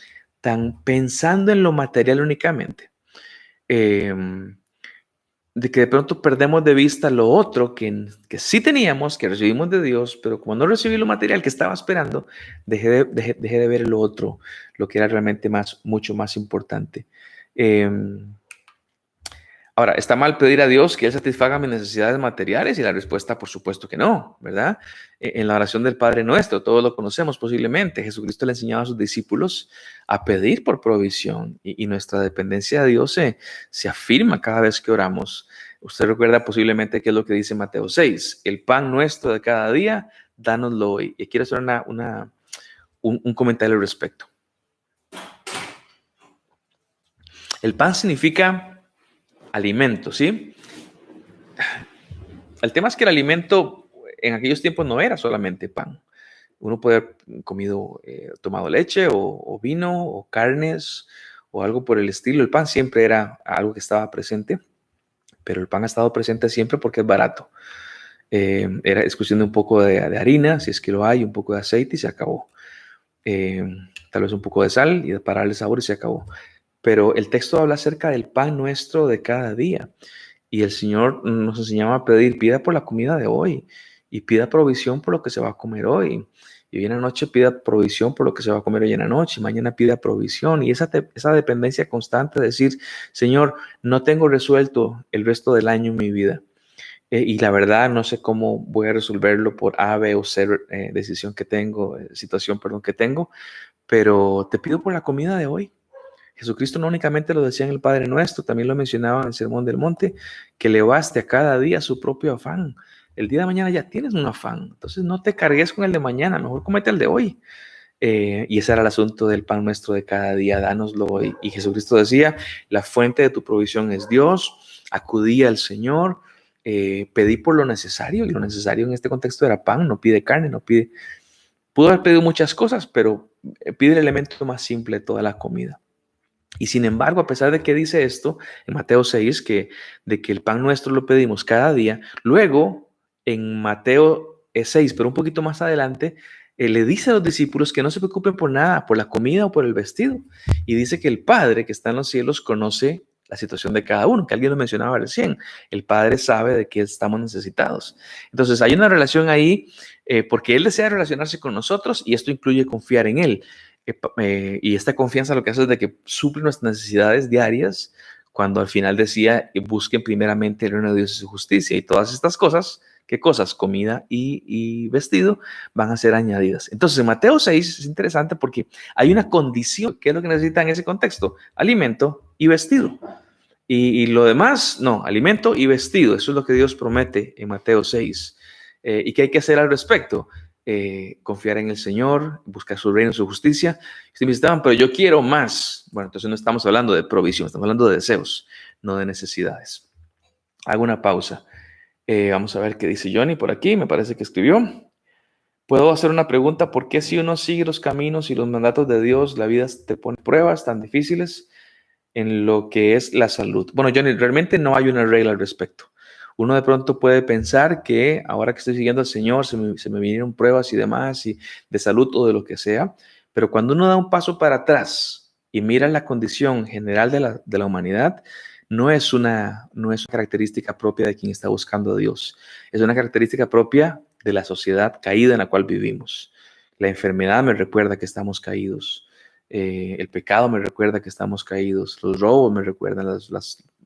pensando en lo material únicamente. Eh, de que de pronto perdemos de vista lo otro que sí teníamos, que recibimos de Dios, pero como no recibí lo material que estaba esperando, dejé de ver lo otro, lo que era realmente mucho más importante. Eh, Ahora, ¿está mal pedir a Dios que Él satisfaga mis necesidades materiales? Y la respuesta, por supuesto que no, ¿verdad? En la oración del Padre Nuestro, todos lo conocemos posiblemente. Jesucristo le enseñaba a sus discípulos a pedir por provisión y nuestra dependencia de Dios se afirma cada vez que oramos. Usted recuerda posiblemente qué es lo que dice Mateo 6, el pan nuestro de cada día, dánoslo hoy. Y quiero hacer un comentario al respecto. El pan significa alimento, ¿sí? El tema es que el alimento en aquellos tiempos no era solamente pan. Uno puede haber tomado leche o vino o carnes o algo por el estilo. El pan siempre era algo que estaba presente, pero el pan ha estado presente siempre porque es barato. Es cuestión de un poco de harina, si es que lo hay, un poco de aceite y se acabó. Tal vez un poco de sal y para darle sabor y se acabó. Pero el texto habla acerca del pan nuestro de cada día. Y el Señor nos enseñaba a pedir, pida por la comida de hoy y pida provisión por lo que se va a comer hoy. Y hoy en la noche pida provisión por lo que se va a comer hoy en la noche. Y mañana pida provisión. Y esa dependencia constante de decir, Señor, no tengo resuelto el resto del año en mi vida. Y la verdad no sé cómo voy a resolverlo por A, B o C decisión que tengo, situación, perdón, que tengo. Pero te pido por la comida de hoy. Jesucristo no únicamente lo decía en el Padre Nuestro, también lo mencionaba en el Sermón del Monte, que le baste a cada día su propio afán. El día de mañana ya tienes un afán, entonces no te cargues con el de mañana, mejor comete el de hoy. Y ese era el asunto del pan nuestro de cada día, dánoslo hoy. Y Jesucristo decía, la fuente de tu provisión es Dios, acudí al Señor, pedí por lo necesario, y lo necesario en este contexto era pan, no pide carne, pudo haber pedido muchas cosas, pero pide el elemento más simple de toda la comida. Y sin embargo, a pesar de que dice esto en Mateo 6, de que el pan nuestro lo pedimos cada día, luego en Mateo 6, pero un poquito más adelante, le dice a los discípulos que no se preocupen por nada, por la comida o por el vestido. Y dice que el Padre que está en los cielos conoce la situación de cada uno, que alguien lo mencionaba recién. El Padre sabe de qué estamos necesitados. Entonces hay una relación ahí porque Él desea relacionarse con nosotros y esto incluye confiar en Él. Y esta confianza lo que hace es de que suple nuestras necesidades diarias, cuando al final decía, busquen primeramente el reino de Dios y su justicia, y todas estas cosas, ¿Qué cosas? Comida y vestido van a ser añadidas. Entonces, en Mateo 6 es interesante porque hay una condición. ¿Qué es lo que necesita en ese contexto? Alimento y vestido. Y lo demás, no, alimento y vestido. Eso es lo que Dios promete en Mateo 6. ¿Y qué hay que hacer al respecto? Confiar en el Señor, buscar su reino, su justicia. Si me estaban, pero yo quiero más. Bueno, entonces no estamos hablando de provisión, estamos hablando de deseos, no de necesidades. Hago una pausa. Vamos a ver qué dice Johnny por aquí. Me parece que escribió. Puedo hacer una pregunta. ¿Por qué si uno sigue los caminos y los mandatos de Dios, la vida te pone pruebas tan difíciles en lo que es la salud? Bueno, Johnny, realmente no hay una regla al respecto. Uno de pronto puede pensar que ahora que estoy siguiendo al Señor, se me vinieron pruebas y demás, y de salud o de lo que sea, pero cuando uno da un paso para atrás y mira la condición general de la humanidad, no es una característica propia de quien está buscando a Dios. Es una característica propia de la sociedad caída en la cual vivimos. La enfermedad me recuerda que estamos caídos. El pecado me recuerda que estamos caídos. Los robos me recuerdan, o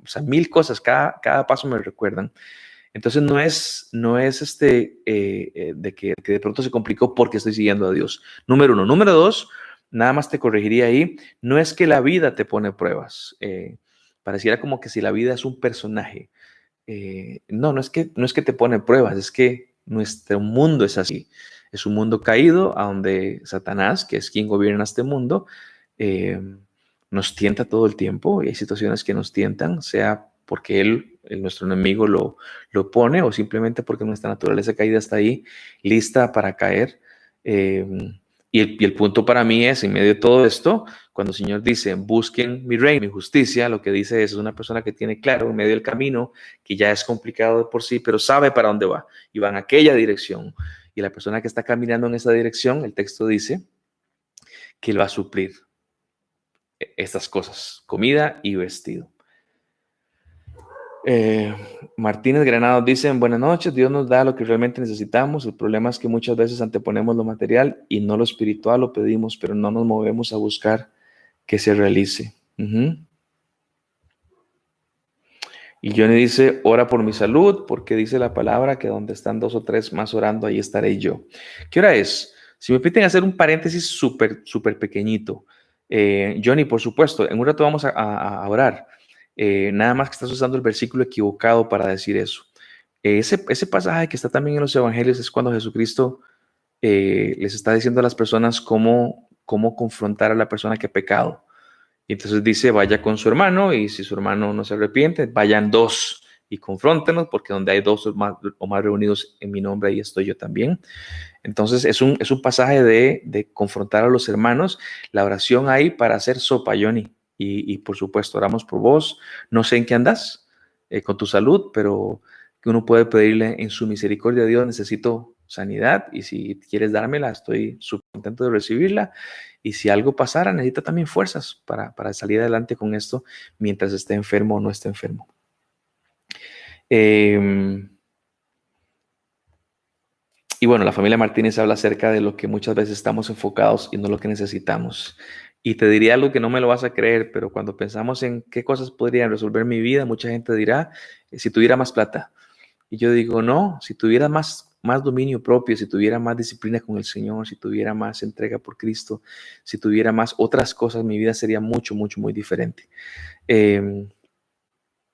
sea, mil cosas, cada paso me recuerdan. Entonces no es que de pronto se complicó porque estoy siguiendo a Dios. Número uno. Número dos, nada más te corregiría ahí, no es que la vida te pone pruebas. Pareciera como que si la vida es un personaje. No es que te pone pruebas, es que nuestro mundo es así. Es un mundo caído a donde Satanás, que es quien gobierna este mundo, eh, nos tienta todo el tiempo y hay situaciones que nos tientan, sea porque nuestro enemigo lo pone o simplemente porque nuestra naturaleza caída está ahí, lista para caer. Eh, y el punto para mí es, en medio de todo esto, cuando el Señor dice, busquen mi reino, mi justicia, lo que dice es una persona que tiene claro en medio del camino, que ya es complicado de por sí, pero sabe para dónde va y va en aquella dirección. Y la persona que está caminando en esa dirección, el texto dice que él va a suplir estas cosas, comida y vestido. Martínez Granados dice, buenas noches, Dios nos da lo que realmente necesitamos. El problema es que muchas veces anteponemos lo material y no lo espiritual, lo pedimos, pero no nos movemos a buscar que se realice. Y Johnny dice, ora por mi salud, porque dice la palabra que donde están dos o tres más orando, ahí estaré yo. ¿Qué hora es? Si me permiten hacer un paréntesis súper pequeñito. Johnny, por supuesto, en un rato vamos a orar. Nada más que estás usando el versículo equivocado para decir eso. Ese pasaje que está también en los evangelios es cuando Jesucristo les está diciendo a las personas cómo confrontar a la persona que ha pecado. Y entonces dice, vaya con su hermano y si su hermano no se arrepiente, vayan dos y confróntenos, porque donde hay dos o más reunidos en mi nombre, ahí estoy yo también. Entonces es un pasaje de confrontar a los hermanos. La oración ahí para hacer sopa, Johnny. Y por supuesto, oramos por vos. No sé en qué andas con tu salud, pero que uno puede pedirle en su misericordia a Dios, necesito sanidad y si quieres dármela, estoy súper contento de recibirla. Y si algo pasara, necesita también fuerzas para salir adelante con esto mientras esté enfermo o no esté enfermo. Y bueno, la familia Martínez habla acerca de lo que muchas veces estamos enfocados y no lo que necesitamos. Y te diría algo que no me lo vas a creer, pero cuando pensamos en qué cosas podrían resolver mi vida, mucha gente dirá, si tuviera más plata. Y yo digo, no, si tuviera más dominio propio, si tuviera más disciplina con el Señor, si tuviera más entrega por Cristo, si tuviera más otras cosas, mi vida sería muy diferente.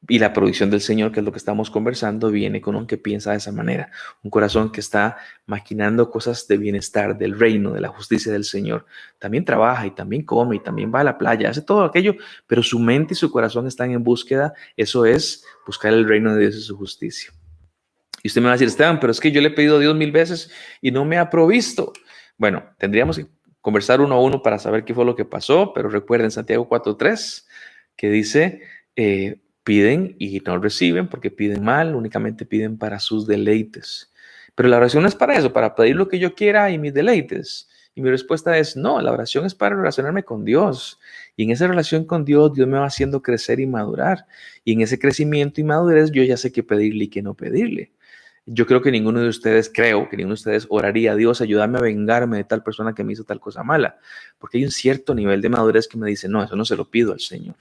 Y la provisión del Señor, que es lo que estamos conversando, viene con un que piensa de esa manera. Un corazón que está maquinando cosas de bienestar, del reino, de la justicia del Señor. También trabaja y también come y también va a la playa, hace todo aquello, pero su mente y su corazón están en búsqueda. Eso es buscar el reino de Dios y su justicia. Y usted me va a decir, Esteban, pero es que yo le he pedido a Dios 1000 veces y no me ha provisto. Bueno, tendríamos que conversar uno a uno para saber qué fue lo que pasó, pero recuerden Santiago 4:3, que dice, piden y no reciben porque piden mal, únicamente piden para sus deleites. Pero la oración no es para eso, para pedir lo que yo quiera y mis deleites. Y mi respuesta es no, la oración es para relacionarme con Dios. Y en esa relación con Dios, Dios me va haciendo crecer y madurar. Y en ese crecimiento y madurez, yo ya sé qué pedirle y qué no pedirle. Yo creo que ninguno de ustedes, oraría a Dios, ayúdame a vengarme de tal persona que me hizo tal cosa mala. Porque hay un cierto nivel de madurez que me dice, no, eso no se lo pido al Señor.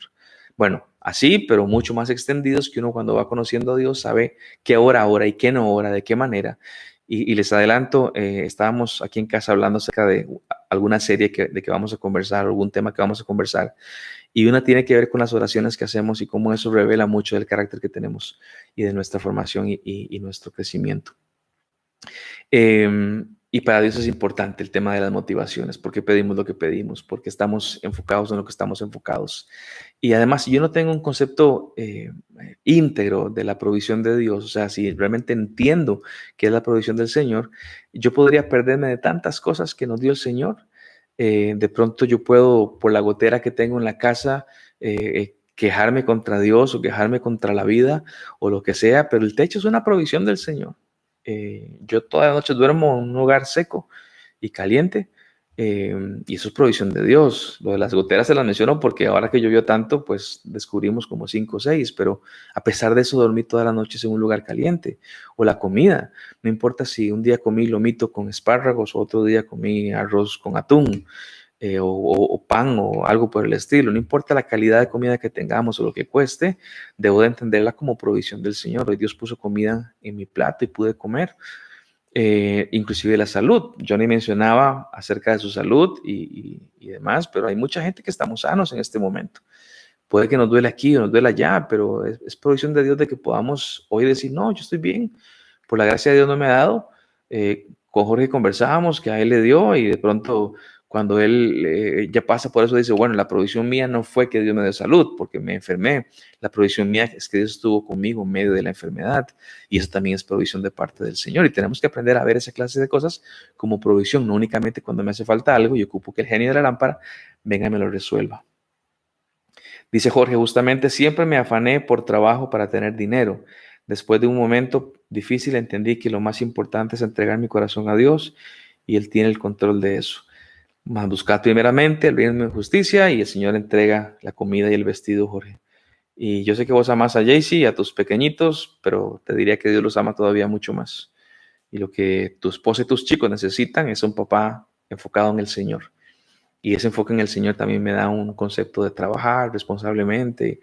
Bueno, así, pero mucho más extendidos, que uno cuando va conociendo a Dios sabe qué hora ora y qué no ora, de qué manera. Y les adelanto, estábamos aquí en casa hablando acerca de alguna serie de que vamos a conversar, algún tema que vamos a conversar, y una tiene que ver con las oraciones que hacemos y cómo eso revela mucho del carácter que tenemos y de nuestra formación y nuestro crecimiento. Y para Dios es importante el tema de las motivaciones, por qué pedimos lo que pedimos, porque estamos enfocados en lo que estamos enfocados. Y además, si yo no tengo un concepto íntegro de la provisión de Dios, o sea, si realmente entiendo qué es la provisión del Señor, yo podría perderme de tantas cosas que nos dio el Señor. De pronto yo puedo, por la gotera que tengo en la casa, quejarme contra Dios o quejarme contra la vida o lo que sea, pero el techo es una provisión del Señor. Yo toda la noche duermo en un lugar seco y caliente, y eso es provisión de Dios. Lo de las goteras se las menciono porque ahora que llovió tanto, pues descubrimos como 5 o 6, pero a pesar de eso dormí todas las noches en un lugar caliente. O la comida, no importa si un día comí lomito con espárragos o otro día comí arroz con atún, o pan o algo por el estilo. No importa la calidad de comida que tengamos o lo que cueste, debo de entenderla como provisión del Señor. Hoy Dios puso comida en mi plato y pude comer. Inclusive la salud. Johnny mencionaba acerca de su salud y demás, pero hay mucha gente que estamos sanos en este momento. Puede que nos duele aquí o nos duele allá, pero es provisión de Dios de que podamos hoy decir, no, yo estoy bien, por la gracia de Dios no me ha dado. Con Jorge conversábamos que a él le dio y de pronto cuando él ya pasa por eso dice, bueno, la provisión mía no fue que Dios me dio salud porque me enfermé, la provisión mía es que Dios estuvo conmigo en medio de la enfermedad, y eso también es provisión de parte del Señor, y tenemos que aprender a ver esa clase de cosas como provisión, no únicamente cuando me hace falta algo y ocupo que el genio de la lámpara venga y me lo resuelva. Dice Jorge, justamente siempre me afané por trabajo para tener dinero. Después de un momento difícil entendí que lo más importante es entregar mi corazón a Dios y Él tiene el control de eso. Mas buscad primeramente el reino de justicia y el Señor entrega la comida y el vestido, Jorge. Y yo sé que vos amas a Jaycee y a tus pequeñitos, pero te diría que Dios los ama todavía mucho más. Y lo que tu esposa y tus chicos necesitan es un papá enfocado en el Señor. Y ese enfoque en el Señor también me da un concepto de trabajar responsablemente,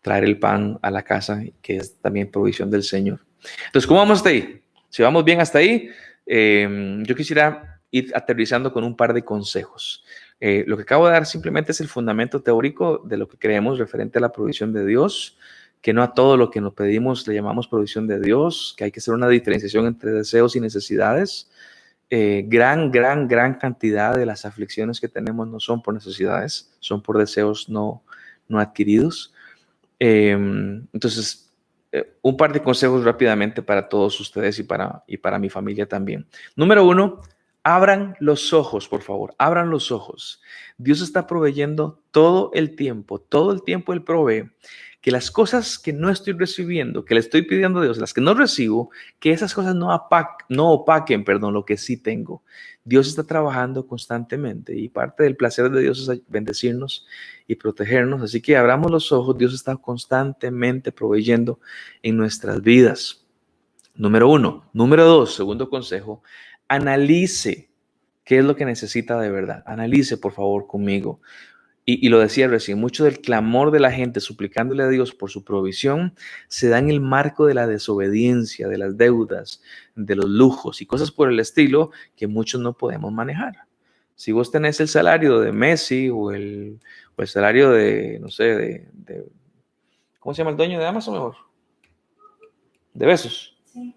traer el pan a la casa, que es también provisión del Señor. Entonces, ¿cómo vamos hasta ahí? Si vamos bien hasta ahí, yo quisiera ir aterrizando con un par de consejos. Lo que acabo de dar simplemente es el fundamento teórico de lo que creemos referente a la provisión de Dios, que no a todo lo que nos pedimos le llamamos provisión de Dios, que hay que hacer una diferenciación entre deseos y necesidades. Gran cantidad de las aflicciones que tenemos no son por necesidades, son por deseos no adquiridos. Entonces, un par de consejos rápidamente para todos ustedes y para mi familia también. Número uno, abran los ojos, por favor, abran los ojos. Dios está proveyendo todo el tiempo Él provee. Que las cosas que no estoy recibiendo, que le estoy pidiendo a Dios, las que no recibo, que esas cosas no opaquen, perdón, lo que sí tengo. Dios está trabajando constantemente y parte del placer de Dios es bendecirnos y protegernos. Así que abramos los ojos, Dios está constantemente proveyendo en nuestras vidas. Número uno. Número dos, segundo consejo, analice qué es lo que necesita de verdad. Analice, por favor, conmigo. Y lo decía recién, mucho del clamor de la gente suplicándole a Dios por su provisión se da en el marco de la desobediencia, de las deudas, de los lujos y cosas por el estilo que muchos no podemos manejar. Si vos tenés el salario de Messi o el salario de, no sé, ¿cómo se llama el dueño de Amazon mejor? De Besos. Sí,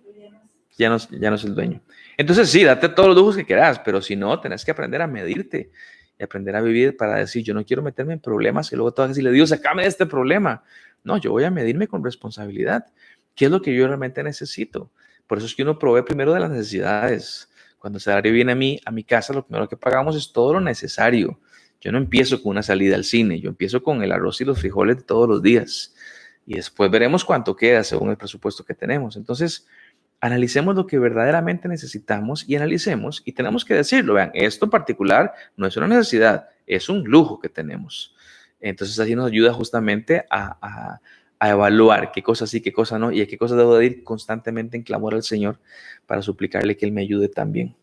ya no es el dueño. Entonces sí, date todos los lujos que quieras, pero si no, tenés que aprender a medirte y aprender a vivir para decir, yo no quiero meterme en problemas y luego te vas a decirle, Dios, sacame de este problema. No, yo voy a medirme con responsabilidad. ¿Qué es lo que yo realmente necesito? Por eso es que uno provee primero de las necesidades. Cuando el salario viene a mi casa, lo primero que pagamos es todo lo necesario. Yo no empiezo con una salida al cine, yo empiezo con el arroz y los frijoles de todos los días. Y después veremos cuánto queda según el presupuesto que tenemos. Entonces, analicemos lo que verdaderamente necesitamos y analicemos y tenemos que decirlo. Vean, esto en particular no es una necesidad, es un lujo que tenemos. Entonces así nos ayuda justamente a evaluar qué cosas sí, qué cosas no y a qué cosas debo de ir constantemente en clamor al Señor para suplicarle que Él me ayude también.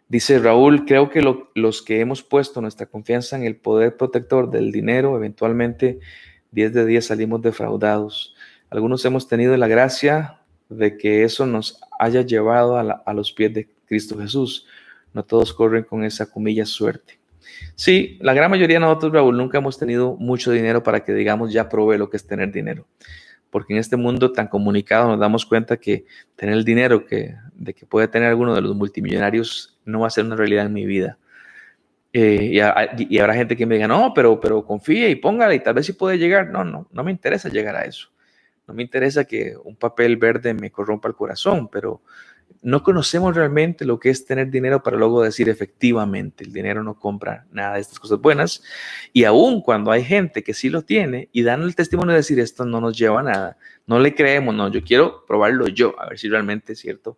Dice Raúl, creo que los que hemos puesto nuestra confianza en el poder protector del dinero, eventualmente 10 de 10 salimos defraudados. Algunos hemos tenido la gracia de que eso nos haya llevado a los pies de Cristo Jesús. No todos corren con esa comilla suerte. Sí, la gran mayoría de nosotros, Raúl, nunca hemos tenido mucho dinero para que digamos ya probé lo que es tener dinero. Porque en este mundo tan comunicado nos damos cuenta que tener el dinero de que puede tener alguno de los multimillonarios no va a ser una realidad en mi vida. Y habrá gente que me diga, no, pero confía y póngale y tal vez sí puede llegar. No me interesa llegar a eso. No me interesa que un papel verde me corrompa el corazón, pero no conocemos realmente lo que es tener dinero para luego decir efectivamente, el dinero no compra nada de estas cosas buenas. Y aún cuando hay gente que sí lo tiene y dan el testimonio de decir esto no nos lleva a nada, no le creemos, no, yo quiero probarlo yo, a ver si realmente es cierto.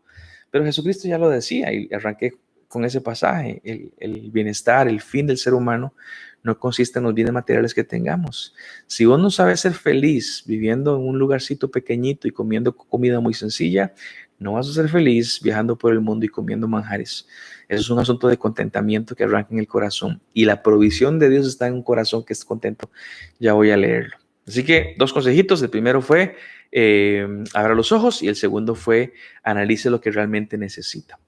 Pero Jesucristo ya lo decía y arranqué con ese pasaje, el bienestar, el fin del ser humano no consiste en los bienes materiales que tengamos. Si vos no sabes ser feliz viviendo en un lugarcito pequeñito y comiendo comida muy sencilla, no vas a ser feliz viajando por el mundo y comiendo manjares. Eso es un asunto de contentamiento que arranca en el corazón. Y la provisión de Dios está en un corazón que es contento. Ya voy a leerlo. Así que 2 consejitos. El primero fue abra los ojos y el segundo fue analice lo que realmente necesita.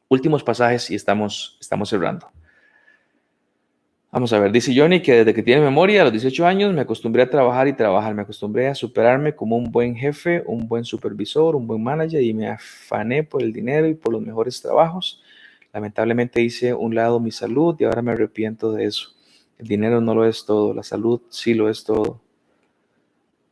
Últimos pasajes y estamos cerrando. Vamos a ver, dice Johnny que desde que tiene memoria, a los 18 años, me acostumbré a trabajar y trabajar. Me acostumbré a superarme como un buen jefe, un buen supervisor, un buen manager y me afané por el dinero y por los mejores trabajos. Lamentablemente hice a un lado mi salud y ahora me arrepiento de eso. El dinero no lo es todo, la salud sí lo es todo.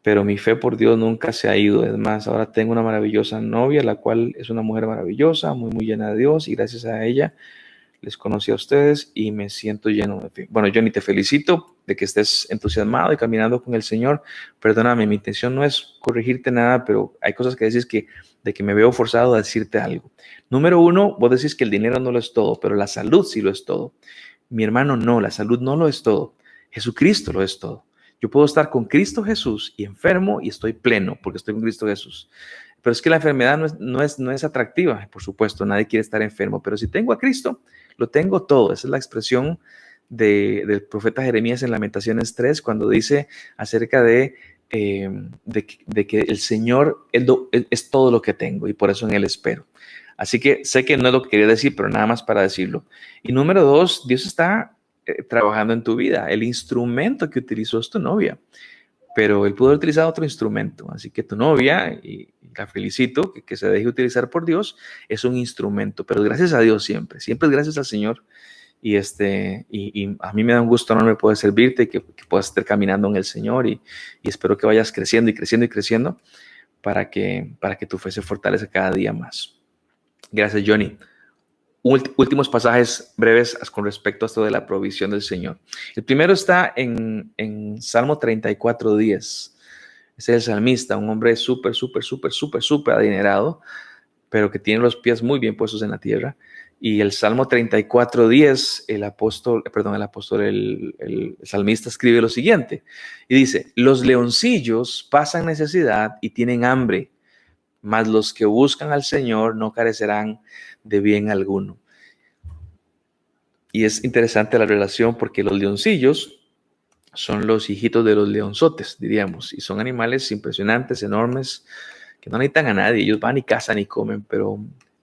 Pero mi fe por Dios nunca se ha ido. Es más, ahora tengo una maravillosa novia, la cual es una mujer maravillosa, muy, muy llena de Dios y gracias a ella les conocí a ustedes y me siento lleno de fe. Bueno, Johnny, te felicito de que estés entusiasmado y caminando con el Señor. Perdóname, mi intención no es corregirte nada, pero hay cosas que decís de que me veo forzado a decirte algo. Número uno, vos decís que el dinero no lo es todo, pero la salud sí lo es todo. Mi hermano, no, la salud no lo es todo. Jesucristo lo es todo. Yo puedo estar con Cristo Jesús y enfermo y estoy pleno porque estoy con Cristo Jesús. Pero es que la enfermedad no es atractiva, por supuesto, nadie quiere estar enfermo, pero si tengo a Cristo, lo tengo todo. Esa es la expresión del profeta Jeremías en Lamentaciones 3, cuando dice acerca de que el Señor es todo lo que tengo y por eso en Él espero. Así que sé que no es lo que quería decir, pero nada más para decirlo. Y número dos, Dios está trabajando en tu vida. El instrumento que utilizó es tu novia, pero él pudo haber utilizado otro instrumento. Así que tu novia, y la felicito, que se deje utilizar por Dios, es un instrumento, pero gracias a Dios siempre es gracias al Señor. Y a mí me da un gusto enorme poder servirte, que puedas estar caminando en el Señor y espero que vayas creciendo y creciendo y creciendo para que tu fe se fortalezca cada día más. Gracias, Johnny. Últimos pasajes breves con respecto a esto de la provisión del Señor. El primero está en Salmo 34:10. Es el salmista, un hombre súper adinerado, pero que tiene los pies muy bien puestos en la tierra. Y el Salmo 34:10, el salmista escribe lo siguiente. Y dice, los leoncillos pasan necesidad y tienen hambre, mas los que buscan al Señor no carecerán de bien alguno. Y es interesante la relación porque los leoncillos son los hijitos de los leonzotes, diríamos, y son animales impresionantes, enormes, que no necesitan a nadie, ellos van y cazan y comen, pero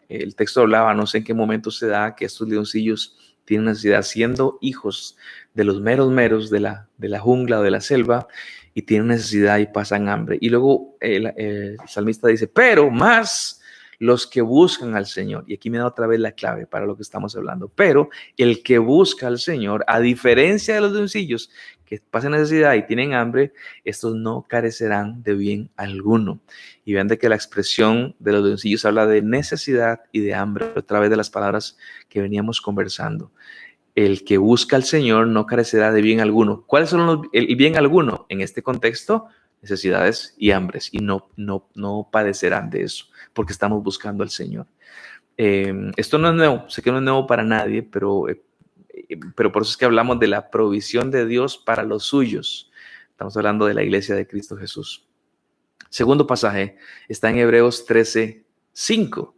el texto hablaba, no sé en qué momento se da, que estos leoncillos tienen necesidad, siendo hijos de los meros de la jungla o de la selva, y tienen necesidad y pasan hambre. Y luego el salmista dice, pero más los que buscan al Señor, y aquí me da otra vez la clave para lo que estamos hablando, pero el que busca al Señor, a diferencia de los leoncillos que pasan necesidad y tienen hambre, estos no carecerán de bien alguno. Y vean de que la expresión de los leoncillos habla de necesidad y de hambre, a través de las palabras que veníamos conversando. El que busca al Señor no carecerá de bien alguno. ¿Cuáles son el bien alguno? En este contexto, necesidades y hambres, y no padecerán de eso, porque estamos buscando al Señor. Esto no es nuevo, sé que no es nuevo para nadie, pero por eso es que hablamos de la provisión de Dios para los suyos. Estamos hablando de la iglesia de Cristo Jesús. Segundo pasaje está en Hebreos 13:5.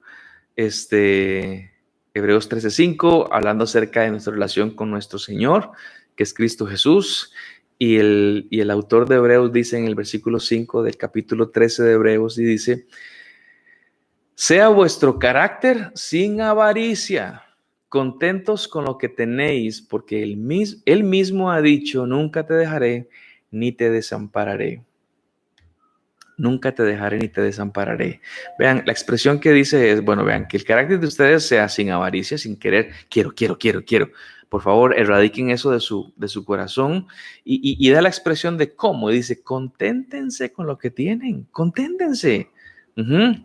Hebreos 13:5, hablando acerca de nuestra relación con nuestro Señor, que es Cristo Jesús. Y el autor de Hebreos dice en el versículo 5 del capítulo 13 de Hebreos, y dice: sea vuestro carácter sin avaricia, contentos con lo que tenéis, porque él mismo ha dicho: nunca te dejaré ni te desampararé. Nunca te dejaré ni te desampararé. Vean, la expresión que dice es, bueno, vean, que el carácter de ustedes sea sin avaricia, sin querer, quiero. Por favor, erradiquen eso de su corazón y da la expresión de cómo. Dice: conténtense con lo que tienen, conténtense.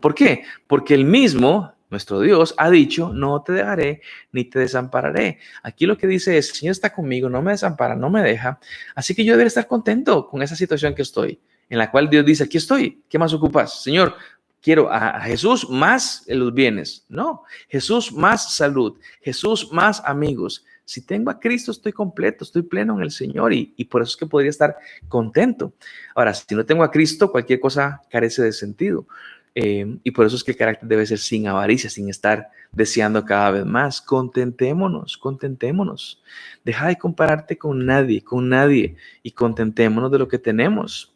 ¿Por qué? Porque el mismo, nuestro Dios, ha dicho: no te dejaré ni te desampararé. Aquí lo que dice es: el Señor está conmigo, no me desampara, no me deja. Así que yo debería estar contento con esa situación que estoy, en la cual Dios dice: aquí estoy, ¿qué más ocupas? Señor, quiero a Jesús más los bienes. No, Jesús más salud, Jesús más amigos. Si tengo a Cristo, estoy completo, estoy pleno en el Señor y por eso es que podría estar contento. Ahora, si no tengo a Cristo, cualquier cosa carece de sentido. Y por eso es que el carácter debe ser sin avaricia, sin estar deseando cada vez más. Contentémonos, contentémonos. Deja de compararte con nadie y contentémonos de lo que tenemos.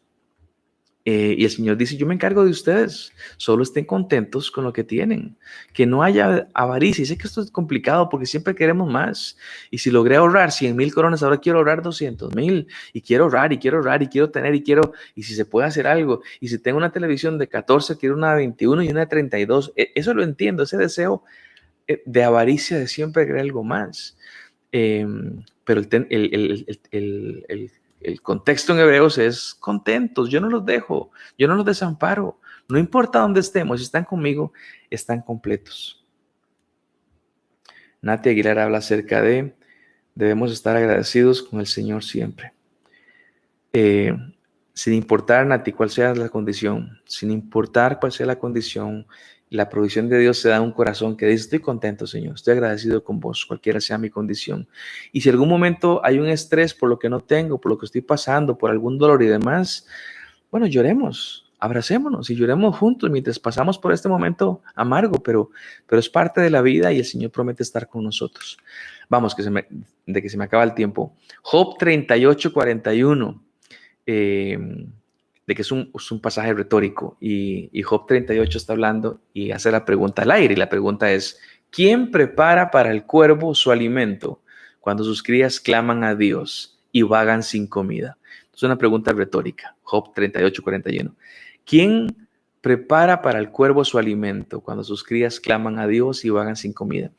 Y el Señor dice: yo me encargo de ustedes, solo estén contentos con lo que tienen, que no haya avaricia. Y sé que esto es complicado porque siempre queremos más. Y si logré ahorrar 100,000 coronas, ahora quiero ahorrar 200,000 y quiero ahorrar y quiero ahorrar y quiero tener y quiero, y si se puede hacer algo. Y si tengo una televisión de 14, quiero una de 21 y una de 32. Eso lo entiendo, ese deseo de avaricia, de siempre querer algo más. Pero el contexto en Hebreos es contentos. Yo no los dejo, yo no los desamparo. No importa dónde estemos, si están conmigo, están completos. Nati Aguilar habla acerca de debemos estar agradecidos con el Señor siempre. Sin importar, Nati, cuál sea la condición, sin importar cuál sea la condición, la provisión de Dios se da un corazón que dice: estoy contento, Señor, estoy agradecido con vos, cualquiera sea mi condición. Y si en algún momento hay un estrés por lo que no tengo, por lo que estoy pasando, por algún dolor y demás, bueno, lloremos, abracémonos y lloremos juntos mientras pasamos por este momento amargo, pero es parte de la vida y el Señor promete estar con nosotros. Vamos, que se me acaba el tiempo. Job 38:41. De que es un pasaje retórico y Job 38 está hablando y hace la pregunta al aire, y la pregunta es: ¿quién prepara para el cuervo su alimento cuando sus crías claman a Dios y vagan sin comida? Es una pregunta retórica. Job 38:41. ¿Quién prepara para el cuervo su alimento cuando sus crías claman a Dios y vagan sin comida?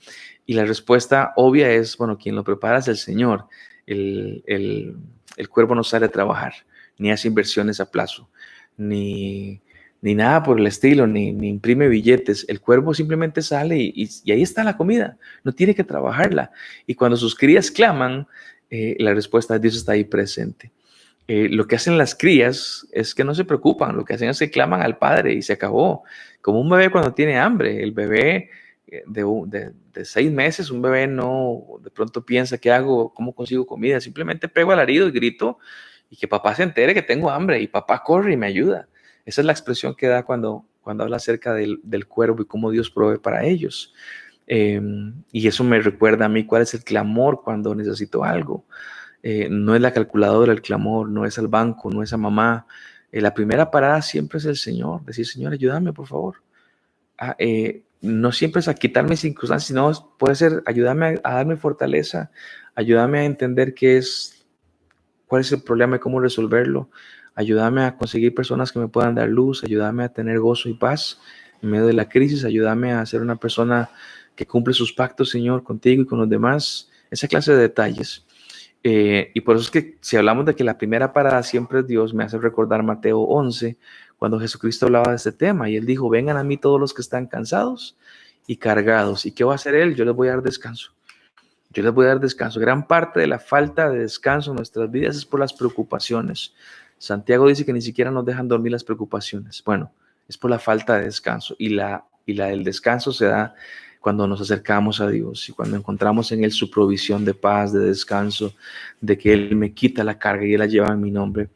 Y la respuesta obvia es: bueno, quien lo prepara es el Señor. El cuervo no sale a trabajar, ni hace inversiones a plazo, ni nada por el estilo, ni imprime billetes. El cuervo simplemente sale y ahí está la comida, no tiene que trabajarla. Y cuando sus crías claman, la respuesta de Dios está ahí presente. Lo que hacen las crías es que no se preocupan, lo que hacen es que claman al padre y se acabó. Como un bebé cuando tiene hambre, el bebé de 6 meses, un bebé no de pronto piensa: ¿qué hago? ¿Cómo consigo comida? Simplemente pego alarido y grito y que papá se entere que tengo hambre y papá corre y me ayuda. Esa es la expresión que da cuando habla acerca del cuervo y cómo Dios provee para ellos. Y eso me recuerda a mí cuál es el clamor cuando necesito algo. No es la calculadora el clamor, no es al banco, no es a mamá. La primera parada siempre es el Señor. Decir: Señor, ayúdame, por favor. No siempre es a quitarme circunstancias, sino puede ser: ayúdame a darme fortaleza, ayúdame a entender cuál es el problema y cómo resolverlo, ayúdame a conseguir personas que me puedan dar luz, ayúdame a tener gozo y paz en medio de la crisis, ayúdame a ser una persona que cumple sus pactos, Señor, contigo y con los demás. Esa clase de detalles. Y por eso es que si hablamos de que la primera parada siempre es Dios, me hace recordar Mateo 11, cuando Jesucristo hablaba de este tema y él dijo: vengan a mí todos los que están cansados y cargados. ¿Y qué va a hacer él? Yo les voy a dar descanso. Yo les voy a dar descanso. Gran parte de la falta de descanso en nuestras vidas es por las preocupaciones. Santiago dice que ni siquiera nos dejan dormir las preocupaciones. Bueno, es por la falta de descanso. Y la del descanso se da cuando nos acercamos a Dios y cuando encontramos en Él su provisión de paz, de descanso, de que Él me quita la carga y Él la lleva en mi nombre.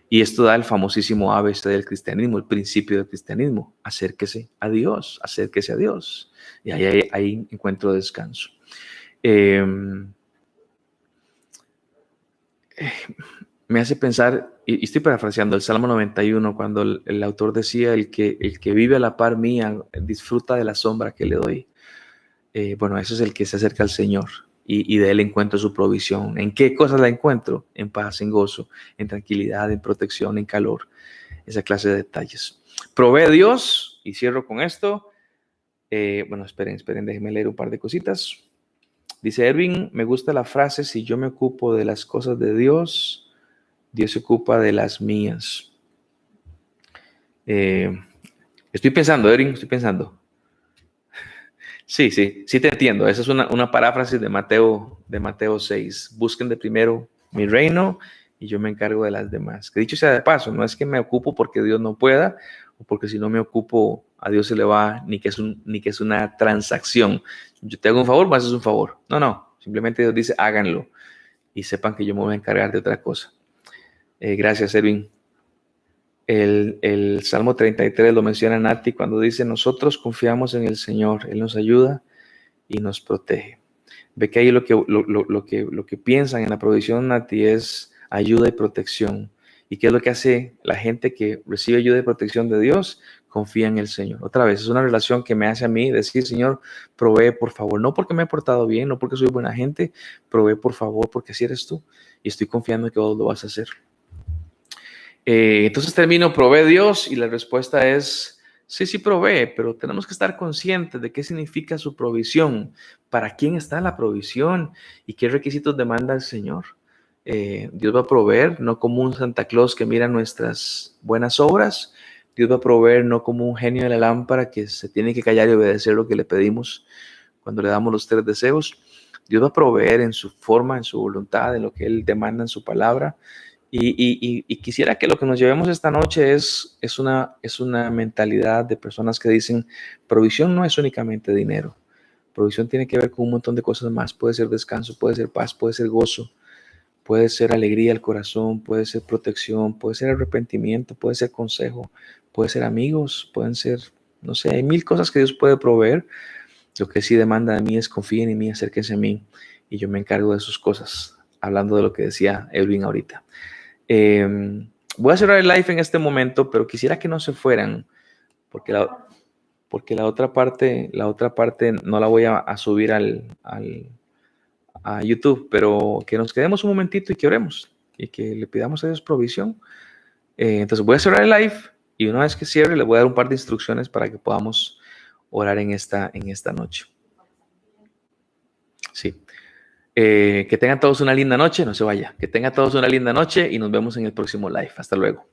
Y esto da el famosísimo ABC del cristianismo, el principio del cristianismo. Acérquese a Dios, acérquese a Dios. Y ahí encuentro descanso. Me hace pensar, y estoy parafraseando el Salmo 91, cuando el autor decía, el que vive a la par mía disfruta de la sombra que le doy. Bueno, eso es el que se acerca al Señor y de Él encuentro su provisión. ¿En qué cosas la encuentro? En paz, en gozo, en tranquilidad, en protección, en calor. Esa clase de detalles. Provee Dios, y cierro con esto. Bueno, esperen, déjenme leer un par de cositas. Dice Erwin, me gusta la frase, si yo me ocupo de las cosas de Dios, Dios se ocupa de las mías. Estoy pensando, Erwin, estoy pensando. Sí te entiendo. Esa es una paráfrasis de Mateo 6. Busquen de primero mi reino y yo me encargo de las demás. Que dicho sea de paso, no es que me ocupo porque Dios no pueda o porque si no me ocupo a Dios se le va, ni que es una transacción. Yo te hago un favor, me haces un favor. No, simplemente Dios dice háganlo y sepan que yo me voy a encargar de otra cosa. Gracias, Erwin. El Salmo 33 lo menciona Nati cuando dice, nosotros confiamos en el Señor, Él nos ayuda y nos protege. Ve que ahí lo que piensan en la provisión, Nati, es ayuda y protección. ¿Y qué es lo que hace la gente que recibe ayuda y protección de Dios? Confía en el Señor. Otra vez, es una relación que me hace a mí decir, Señor, provee por favor. No porque me he portado bien, no porque soy buena gente, provee por favor porque así eres tú. Y estoy confiando en que vos lo vas a hacer. Entonces termino, provee Dios y la respuesta es, sí provee, pero tenemos que estar conscientes de qué significa su provisión, para quién está la provisión y qué requisitos demanda el Señor. Dios va a proveer, no como un Santa Claus que mira nuestras buenas obras. Dios va a proveer no como un genio de la lámpara que se tiene que callar y obedecer lo que le pedimos cuando le damos los 3 deseos. Dios va a proveer en su forma, en su voluntad, en lo que Él demanda en su palabra. Y quisiera que lo que nos llevemos esta noche es una mentalidad de personas que dicen, provisión no es únicamente dinero. Provisión tiene que ver con un montón de cosas más. Puede ser descanso, puede ser paz, puede ser gozo, puede ser alegría al corazón, puede ser protección, puede ser arrepentimiento, puede ser consejo, puede ser amigos, pueden ser, no sé, hay mil cosas que Dios puede proveer. Lo que sí demanda de mí es confíen en mí, acérquense a mí y yo me encargo de sus cosas. Hablando de lo que decía Edwin ahorita. Voy a cerrar el live en este momento, pero quisiera que no se fueran, porque la otra parte no la voy a subir a YouTube, pero que nos quedemos un momentito y que oremos y que le pidamos a Dios provisión. Entonces voy a cerrar el live y una vez que cierre le voy a dar un par de instrucciones para que podamos orar en esta noche. Sí. Que tengan todos una linda noche, no se vaya. Que tengan todos una linda noche y nos vemos en el próximo live. Hasta luego.